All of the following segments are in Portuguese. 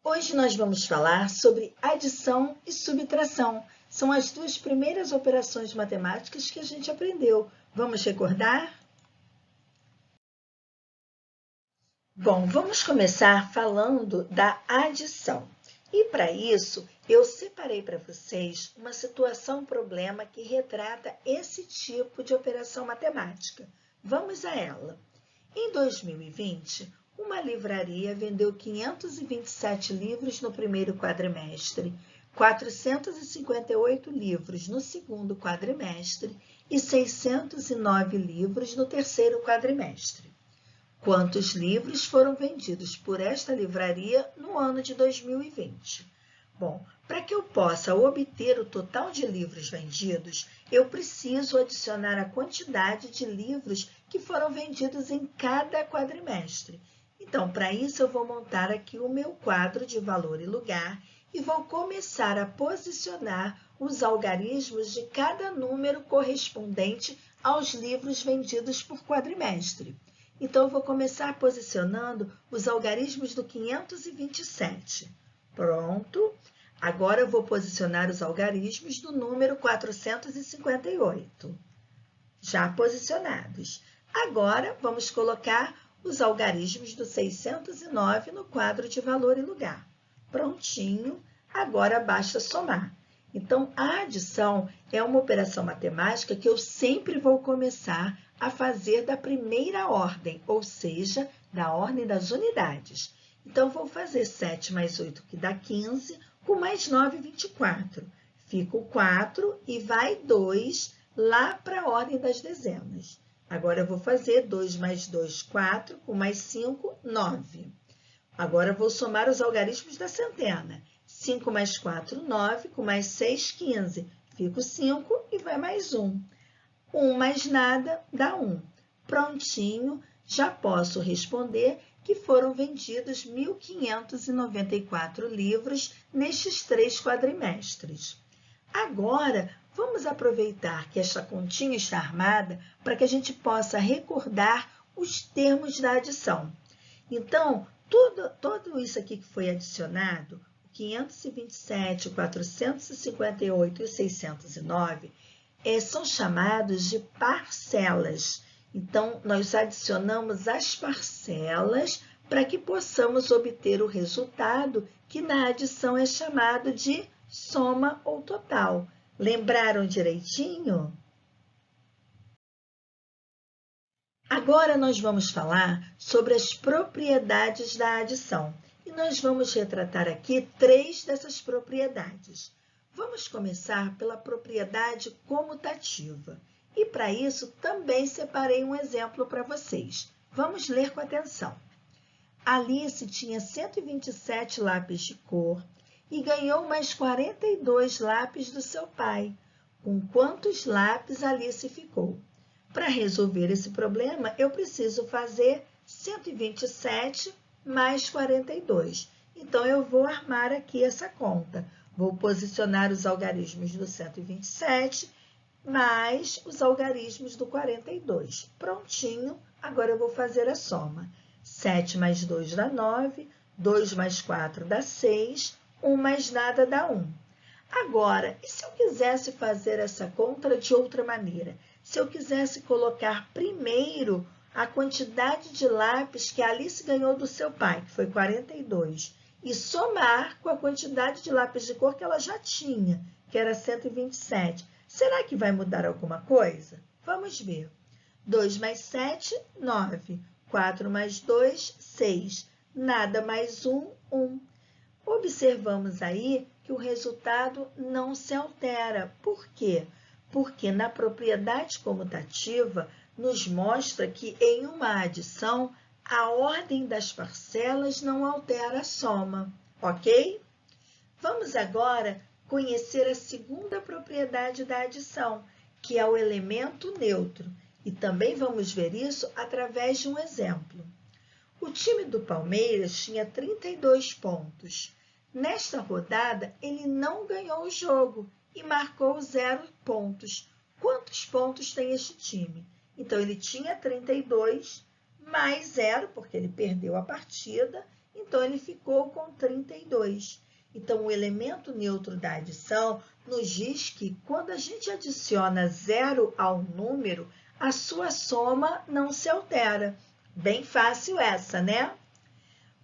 Hoje nós vamos falar sobre adição e subtração. São as duas primeiras operações matemáticas que a gente aprendeu. Vamos recordar? Bom, vamos começar falando da adição. E para isso, eu separei para vocês uma situação, problema que retrata esse tipo de operação matemática. Vamos a ela. Em 2020, uma livraria vendeu 527 livros no primeiro quadrimestre, 458 livros no segundo quadrimestre e 609 livros no terceiro quadrimestre. Quantos livros foram vendidos por esta livraria no ano de 2020? Bom, para que eu possa obter o total de livros vendidos, eu preciso adicionar a quantidade de livros que foram vendidos em cada quadrimestre. Então, para isso, eu vou montar aqui o meu quadro de valor e lugar e vou começar a posicionar os algarismos de cada número correspondente aos livros vendidos por quadrimestre. Então, eu vou começar posicionando os algarismos do 527. Pronto. Agora, eu vou posicionar os algarismos do número 458. Já posicionados. Agora, vamos colocar os algarismos do 609 no quadro de valor e lugar. Prontinho. Agora, basta somar. Então, a adição é uma operação matemática que eu sempre vou começar a fazer da primeira ordem, ou seja, da ordem das unidades. Então, vou fazer 7 mais 8, que dá 15, com mais 9, 24. Fica o 4 e vai 2 lá para a ordem das dezenas. Agora, eu vou fazer 2 mais 2, 4, com mais 5, 9. Agora, eu vou somar os algarismos da centena. 5 mais 4, 9, com mais 6, 15. Fica o 5 e vai mais 1. 1 mais nada dá 1. Prontinho, já posso responder que foram vendidos 1.594 livros nestes 3 quadrimestres. Agora, vamos aproveitar que esta continha está armada para que a gente possa recordar os termos da adição. Então, tudo isso aqui que foi adicionado, 527, o 458 e o 609, são chamados de parcelas. Então, nós adicionamos as parcelas para que possamos obter o resultado que na adição é chamado de soma ou total. Lembraram direitinho? Agora nós vamos falar sobre as propriedades da adição. E nós vamos retratar aqui 3 dessas propriedades. Vamos começar pela propriedade comutativa. E para isso também separei um exemplo para vocês. Vamos ler com atenção. Alice tinha 127 lápis de cor e ganhou mais 42 lápis do seu pai. Com quantos lápis Alice ficou? Para resolver esse problema, eu preciso fazer 127 mais 42. Então, eu vou armar aqui essa conta. Vou posicionar os algarismos do 127 mais os algarismos do 42. Prontinho, agora eu vou fazer a soma. 7 mais 2 dá 9, 2 mais 4 dá 6, 1 mais nada dá 1. Agora, e se eu quisesse fazer essa conta de outra maneira? Se eu quisesse colocar primeiro a quantidade de lápis que a Alice ganhou do seu pai, que foi 42, e somar com a quantidade de lápis de cor que ela já tinha, que era 127. Será que vai mudar alguma coisa? Vamos ver. 2 mais 7, 9. 4 mais 2, 6. Nada mais 1, 1. Observamos aí que o resultado não se altera. Por quê? Porque na propriedade comutativa nos mostra que em uma adição a ordem das parcelas não altera a soma, ok? Vamos agora conhecer a segunda propriedade da adição, que é o elemento neutro, e também vamos ver isso através de um exemplo. O time do Palmeiras tinha 32 pontos. Nesta rodada, ele não ganhou o jogo e marcou 0 pontos. Quantos pontos tem este time? Então, ele tinha 32 mais 0, porque ele perdeu a partida, então ele ficou com 32. Então, o elemento neutro da adição nos diz que quando a gente adiciona 0 ao número, a sua soma não se altera. Bem fácil essa, né?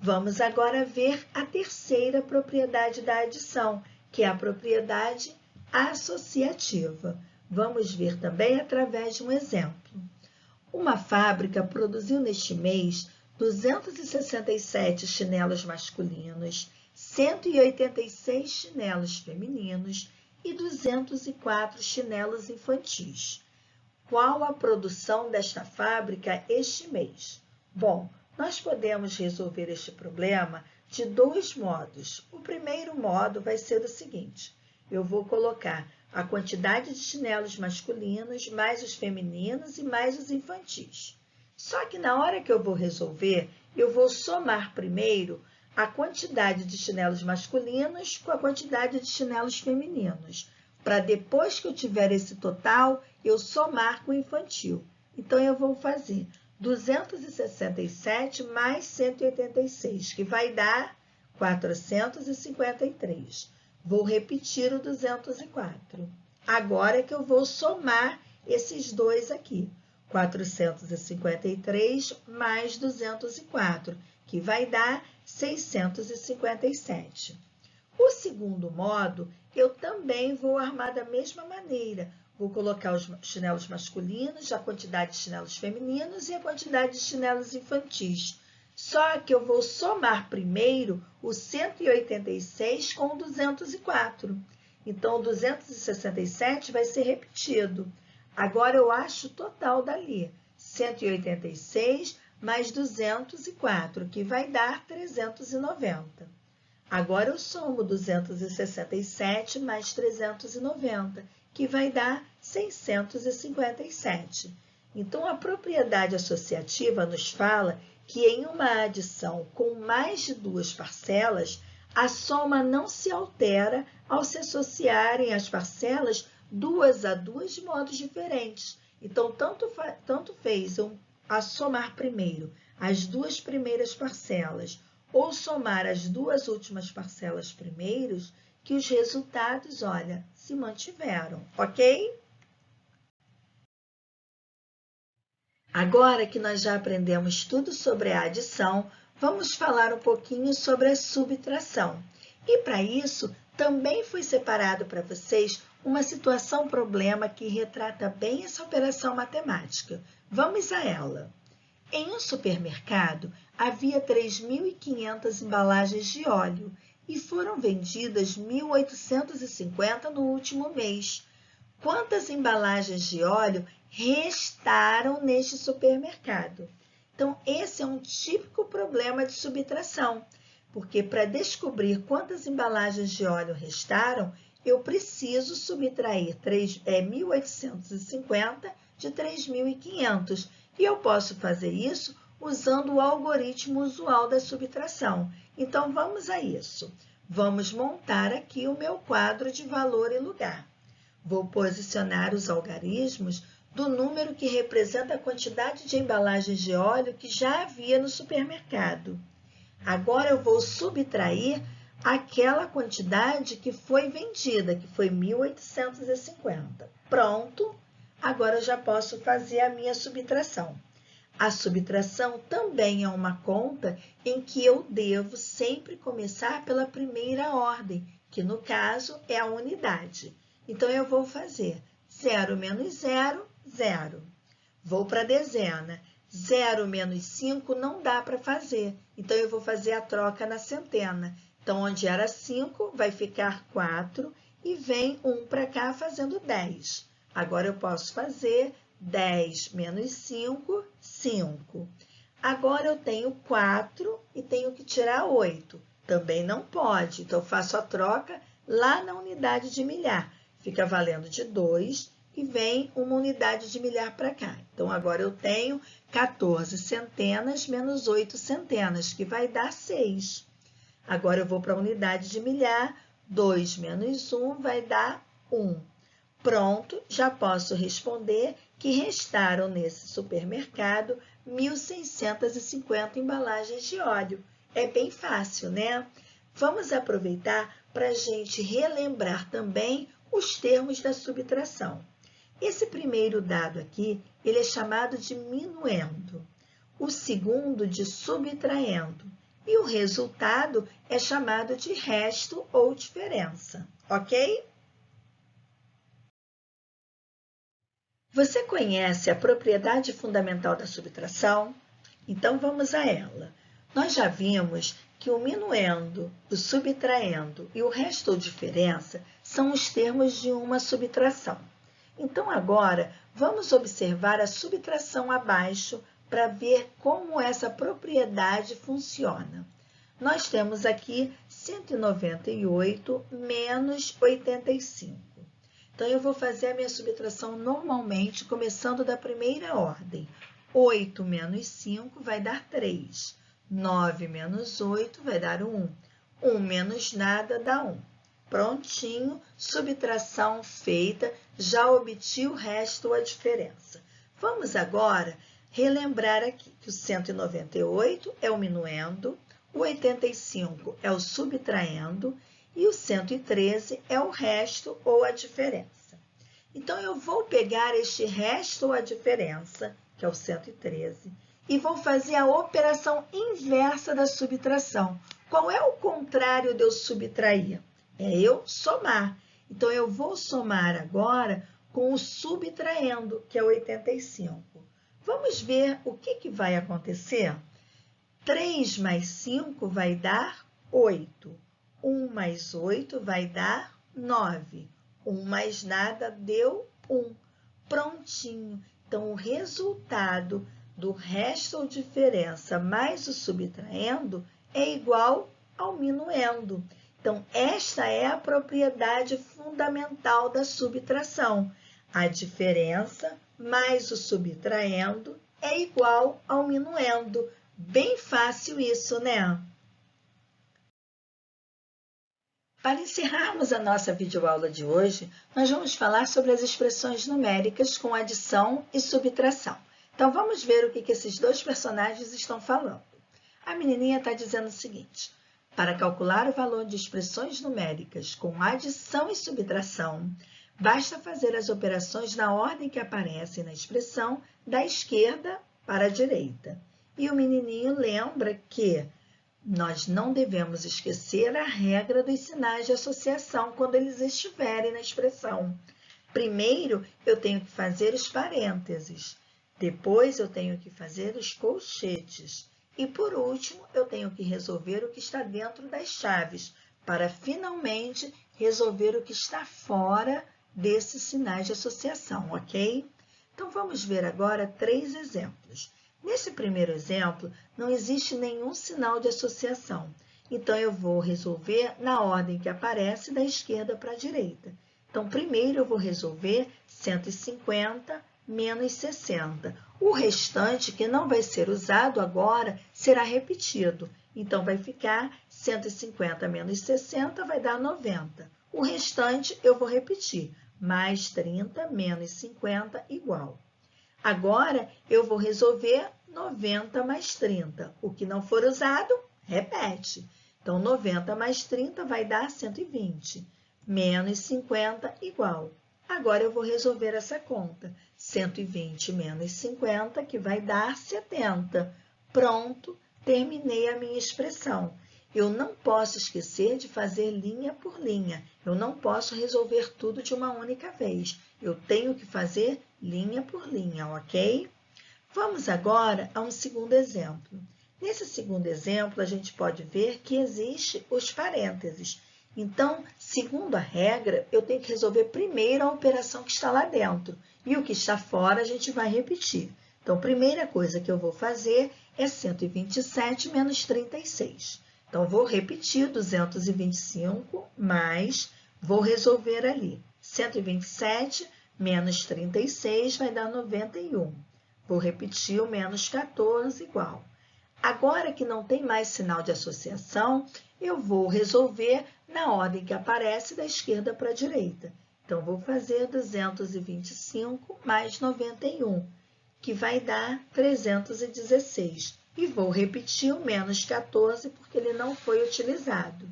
Vamos agora ver a terceira propriedade da adição, que é a propriedade associativa. Vamos ver também através de um exemplo. Uma fábrica produziu neste mês 267 chinelos masculinos, 186 chinelos femininos e 204 chinelos infantis. Qual a produção desta fábrica este mês? Bom, nós podemos resolver este problema de dois modos. O primeiro modo vai ser o seguinte: eu vou colocar a quantidade de chinelos masculinos, mais os femininos e mais os infantis. Só que na hora que eu vou resolver, eu vou somar primeiro a quantidade de chinelos masculinos com a quantidade de chinelos femininos, para depois que eu tiver esse total, eu somar com o infantil. Então, eu vou fazer 267 mais 186, que vai dar 453. Vou repetir o 204. Agora é que eu vou somar esses dois aqui. 453 mais 204, que vai dar 657. O segundo modo, eu também vou armar da mesma maneira. Vou colocar os chinelos masculinos, a quantidade de chinelos femininos e a quantidade de chinelos infantis. Só que eu vou somar primeiro o 186 com o 204. Então, o 267 vai ser repetido. Agora, eu acho o total dali. 186 mais 204, que vai dar 390. Agora, eu somo 267 mais 390, que vai dar 657. Então, a propriedade associativa nos fala que em uma adição com mais de duas parcelas, a soma não se altera ao se associarem as parcelas duas a duas de modos diferentes. Então, tanto fez eu somar primeiro as duas primeiras parcelas ou somar as duas últimas parcelas primeiros, que os resultados, olha, se mantiveram, ok? Agora que nós já aprendemos tudo sobre a adição, vamos falar um pouquinho sobre a subtração. E para isso, também foi separado para vocês uma situação-problema que retrata bem essa operação matemática. Vamos a ela. Em um supermercado, havia 3.500 embalagens de óleo e foram vendidas 1.850 no último mês. Quantas embalagens de óleo restaram neste supermercado? Então, esse é um típico problema de subtração, porque para descobrir quantas embalagens de óleo restaram, eu preciso subtrair 1.850 de 3.500. E eu posso fazer isso usando o algoritmo usual da subtração. Então, vamos a isso. Vamos montar aqui o meu quadro de valor e lugar. Vou posicionar os algarismos do número que representa a quantidade de embalagens de óleo que já havia no supermercado. Agora, eu vou subtrair aquela quantidade que foi vendida, que foi 1.850. Pronto! Agora, eu já posso fazer a minha subtração. A subtração também é uma conta em que eu devo sempre começar pela primeira ordem, que no caso é a unidade. Então, eu vou fazer 0 menos 0, 0. Vou para a dezena. 0 menos 5 não dá para fazer, então eu vou fazer a troca na centena. Então, onde era 5, vai ficar 4 e vem 1 para cá fazendo 10. Agora, eu posso fazer 10 menos 5, 5. Agora, eu tenho 4 e tenho que tirar 8. Também não pode, então eu faço a troca lá na unidade de milhar. Fica valendo de 2 e vem uma unidade de milhar para cá. Então, agora eu tenho 14 centenas menos 8 centenas, que vai dar 6. Agora, eu vou para a unidade de milhar, 2 menos 1 vai dar 1. Pronto, já posso responder que restaram nesse supermercado 1.650 embalagens de óleo. É bem fácil, né? Vamos aproveitar para a gente relembrar também os termos da subtração. Esse primeiro dado aqui, ele é chamado de minuendo, o segundo de subtraindo, e o resultado é chamado de resto ou diferença, ok? Você conhece a propriedade fundamental da subtração? Então, vamos a ela. Nós já vimos que o minuendo, o subtraendo e o resto ou diferença são os termos de uma subtração. Então, agora, vamos observar a subtração abaixo para ver como essa propriedade funciona. Nós temos aqui 198 menos 85. Então, eu vou fazer a minha subtração normalmente, começando da primeira ordem. 8 menos 5 vai dar 3. 9 menos 8 vai dar 1. 1 menos nada dá 1. Prontinho, subtração feita, já obtive o resto ou a diferença. Vamos agora relembrar aqui que o 198 é o minuendo, o 85 é o subtraendo, e o 113 é o resto ou a diferença. Então, eu vou pegar este resto ou a diferença, que é o 113, e vou fazer a operação inversa da subtração. Qual é o contrário de eu subtrair? É eu somar. Então, eu vou somar agora com o subtraendo, que é 85. Vamos ver o que vai acontecer? 3 mais 5 vai dar 8. 1 mais 8 vai dar 9. 1 mais nada deu 1. Prontinho. Então, o resultado do resto ou diferença mais o subtraendo é igual ao minuendo. Então, esta é a propriedade fundamental da subtração. A diferença mais o subtraendo é igual ao minuendo. Bem fácil isso, né? Para encerrarmos a nossa videoaula de hoje, nós vamos falar sobre as expressões numéricas com adição e subtração. Então, vamos ver o que esses dois personagens estão falando. A menininha está dizendo o seguinte: para calcular o valor de expressões numéricas com adição e subtração, basta fazer as operações na ordem que aparecem na expressão da esquerda para a direita. E o menininho lembra que nós não devemos esquecer a regra dos sinais de associação quando eles estiverem na expressão. Primeiro, eu tenho que fazer os parênteses. Depois, eu tenho que fazer os colchetes. E, por último, eu tenho que resolver o que está dentro das chaves, para, finalmente, resolver o que está fora desses sinais de associação, ok? Então, vamos ver agora 3 exemplos. Nesse primeiro exemplo, não existe nenhum sinal de associação. Então, eu vou resolver na ordem que aparece da esquerda para a direita. Então, primeiro eu vou resolver 150 menos 60. O restante, que não vai ser usado agora, será repetido. Então, vai ficar 150 menos 60 vai dar 90. O restante eu vou repetir. Mais 30 menos 50 igual. Agora, eu vou resolver 90 mais 30. O que não for usado, repete. Então, 90 mais 30 vai dar 120. Menos 50 igual. Agora, eu vou resolver essa conta. 120 menos 50, que vai dar 70. Pronto, terminei a minha expressão. Eu não posso esquecer de fazer linha por linha. Eu não posso resolver tudo de uma única vez. Eu tenho que fazer linha por linha, ok? Vamos agora a um segundo exemplo. Nesse segundo exemplo, a gente pode ver que existe os parênteses. Então, segundo a regra, eu tenho que resolver primeiro a operação que está lá dentro. E o que está fora, a gente vai repetir. Então, a primeira coisa que eu vou fazer é 127 menos 36. Então, vou repetir 225, mais vou resolver ali. 127 menos 36 vai dar 91. Vou repetir o menos 14 igual. Agora que não tem mais sinal de associação, eu vou resolver na ordem que aparece da esquerda para a direita. Então, vou fazer 225 mais 91, que vai dar 316. e vou repetir o menos 14 porque ele não foi utilizado.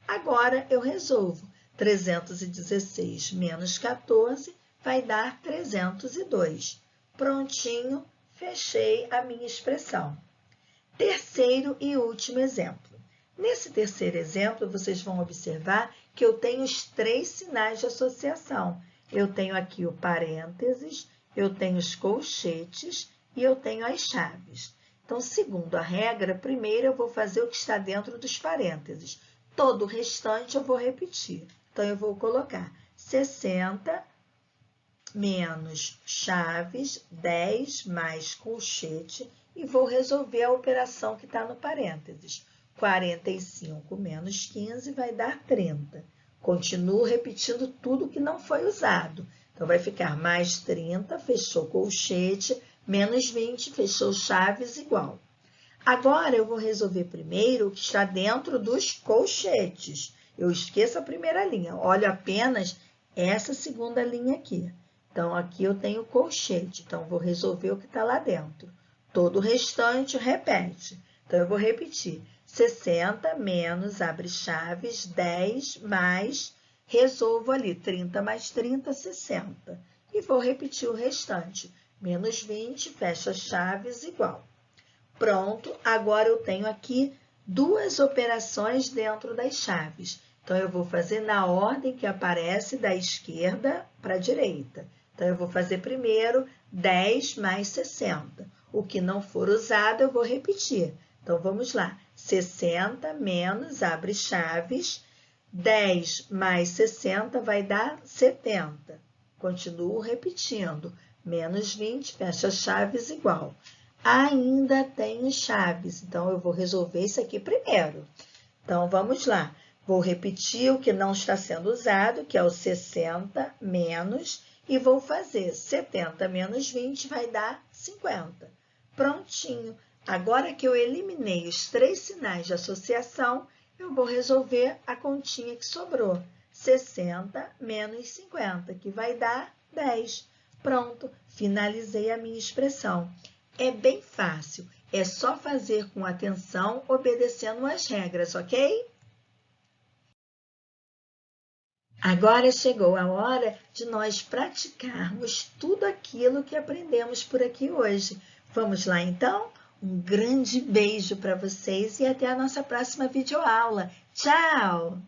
Agora, eu resolvo. 316 menos 14 vai dar 302. Prontinho, fechei a minha expressão. Terceiro e último exemplo. Nesse terceiro exemplo, vocês vão observar que eu tenho os 3 sinais de associação. Eu tenho aqui o parênteses, eu tenho os colchetes e eu tenho as chaves. Então, segundo a regra, primeiro eu vou fazer o que está dentro dos parênteses. Todo o restante eu vou repetir. Então, eu vou colocar 60 menos chaves, 10 mais colchete, e vou resolver a operação que está no parênteses. 45 menos 15 vai dar 30. Continuo repetindo tudo que não foi usado. Então, vai ficar mais 30, fechou colchete, menos 20, fechou chaves, igual. Agora, eu vou resolver primeiro o que está dentro dos colchetes. Eu esqueço a primeira linha, olho apenas essa segunda linha aqui. Então, aqui eu tenho colchete, então, vou resolver o que está lá dentro. Todo o restante repete. Então, eu vou repetir. 60 menos, abre chaves, 10 mais, resolvo ali, 30 mais 30, 60. E vou repetir o restante. Menos 20, fecha chaves, igual. Pronto, agora eu tenho aqui 2 operações dentro das chaves. Então, eu vou fazer na ordem que aparece da esquerda para a direita. Então, eu vou fazer primeiro 10 mais 60. O que não for usado, eu vou repetir. Então, vamos lá. 60 menos, abre chaves, 10 mais 60 vai dar 70. Continuo repetindo. Menos 20, fecha chaves, igual. Ainda tenho chaves, então eu vou resolver isso aqui primeiro. Então, vamos lá. Vou repetir o que não está sendo usado, que é o 60 menos, e vou fazer 70 menos 20 vai dar 50. Prontinho. Agora que eu eliminei os 3 sinais de associação, eu vou resolver a continha que sobrou. 60 menos 50, que vai dar 10. Pronto, finalizei a minha expressão. É bem fácil, é só fazer com atenção, obedecendo as regras, ok? Agora chegou a hora de nós praticarmos tudo aquilo que aprendemos por aqui hoje. Vamos lá, então? Um grande beijo para vocês e até a nossa próxima videoaula. Tchau!